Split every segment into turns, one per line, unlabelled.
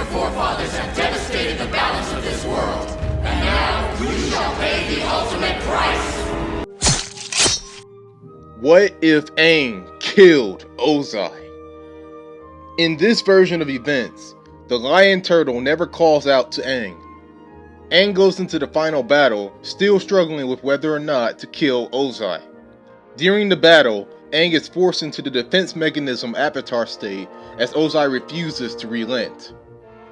Your forefathers have devastated the balance of this world, and now you shall pay the ultimate price!
What if Aang killed Ozai? In this version of events, the lion turtle never calls out to Aang. Aang goes into the final battle still struggling with whether or not to kill Ozai. During the battle, Aang is forced into the defense mechanism avatar state as Ozai refuses to relent.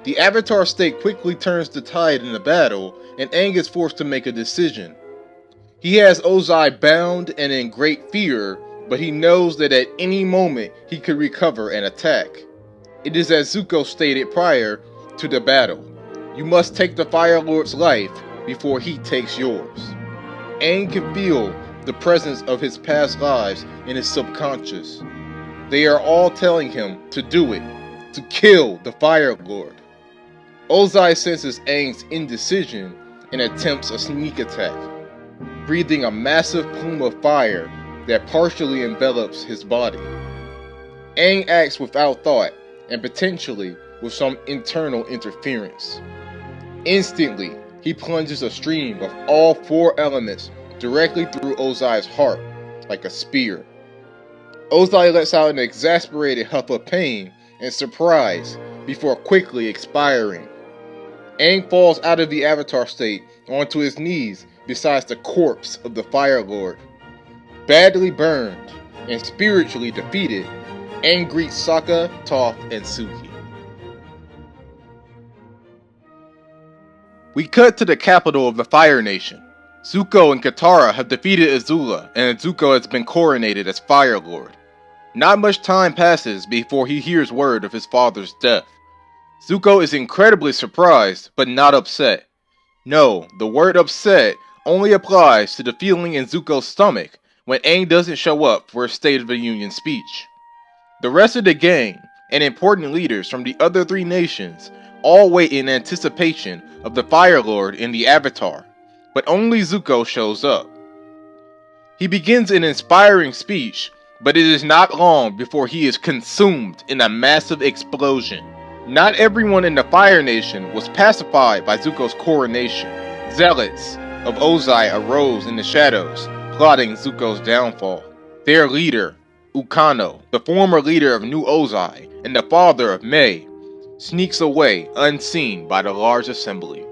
The avatar state quickly turns the tide in the battle, and Aang is forced to make a decision. He has Ozai bound and in great fear, but he knows that at any moment he could recover and attack. It is as Zuko stated prior to the battle, "You must take the Firelord's life before he takes yours." Aang can feel the presence of his past lives in his subconscious. They are all telling him to do it, to kill the Firelord. Ozai senses Aang's indecision and attempts a sneak attack, breathing a massive plume of fire that partially envelops his body. Aang acts without thought and potentially with some internal interference. Instantly, he plunges a stream of all four elements directly through Ozai's heart, like a spear. Ozai lets out an exasperated huff of pain and surprise before quickly expiring. Aang falls out of the avatar state onto his knees beside the corpse of the Firelord. Badly burned and spiritually defeated, Aang greets Sokka, Toph, and Suki. We cut to the capital of the Fire Nation. Zuko and Katara have defeated Azula, and Zuko has been coronated as Firelord. Not much time passes before he hears word of his father's death. Zuko is incredibly surprised, but not upset. No, the word upset only applies to the feeling in Zuko's stomach when Aang doesn't show up for his State of the Union speech. The rest of the gang, and important leaders from the other three nations, all wait in anticipation of the Firelord in the Avatar, but only Zuko shows up. He begins an inspiring speech, but it is not long before he is consumed in a massive explosion. Not everyone in the Fire Nation was pacified by Zuko's coronation. Zealots of Ozai arose in the shadows, plotting Zuko's downfall. Their leader, Ukano, the former leader of New Ozai and the father of Mei, sneaks away unseen by the large assembly.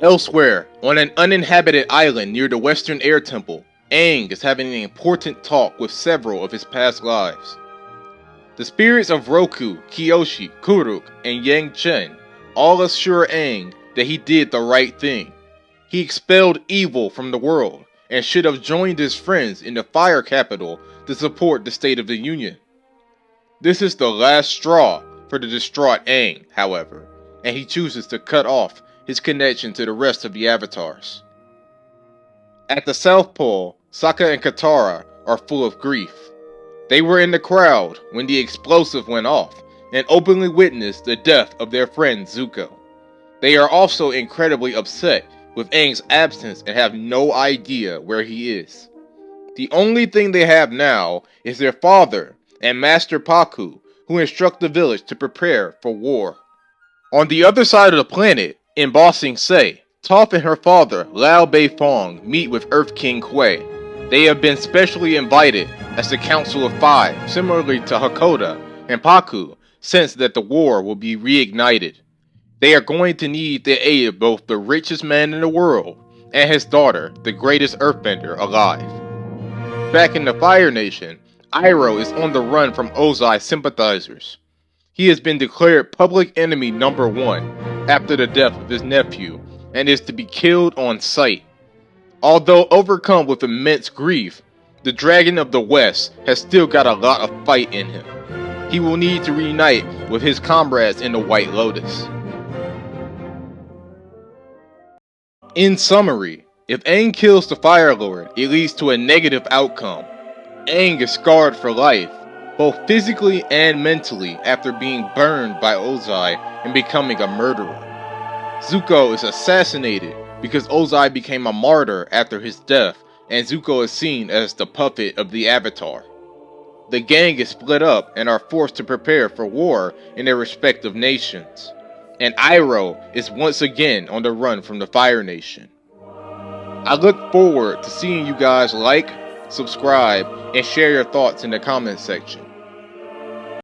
Elsewhere, on an uninhabited island near the Western Air Temple, Aang is having an important talk with several of his past lives. The spirits of Roku, Kyoshi, Kuruk, and Yang Chen all assure Aang that he did the right thing. He expelled evil from the world and should have joined his friends in the Fire Capital to support the State of the Union. This is the last straw for the distraught Aang, however, and he chooses to cut off his connection to the rest of the avatars. At the South Pole, Sokka and Katara are full of grief. They were in the crowd when the explosive went off and openly witnessed the death of their friend Zuko. They are also incredibly upset with Aang's absence and have no idea where he is. The only thing they have now is their father and Master Pakku, who instruct the village to prepare for war. On the other side of the planet, in Ba Sing Se, Toph and her father, Lao Bei Fong, meet with Earth King Kui. They have been specially invited as the Council of Five, similarly to Hakoda, and Pakku sense that the war will be reignited. They are going to need the aid of both the richest man in the world and his daughter, the greatest earthbender alive. Back in the Fire Nation, Iroh is on the run from Ozai sympathizers. He has been declared public enemy number 1 after the death of his nephew and is to be killed on sight. Although overcome with immense grief, the Dragon of the West has still got a lot of fight in him. He will need to reunite with his comrades in the White Lotus. In summary, if Aang kills the Firelord, it leads to a negative outcome. Aang is scarred for life, both physically and mentally, after being burned by Ozai and becoming a murderer. Zuko is assassinated because Ozai became a martyr after his death, and Zuko is seen as the puppet of the Avatar. The gang is split up and are forced to prepare for war in their respective nations. and Iroh is once again on the run from the Fire Nation. I look forward to seeing you guys like, subscribe, and share your thoughts in the comment section.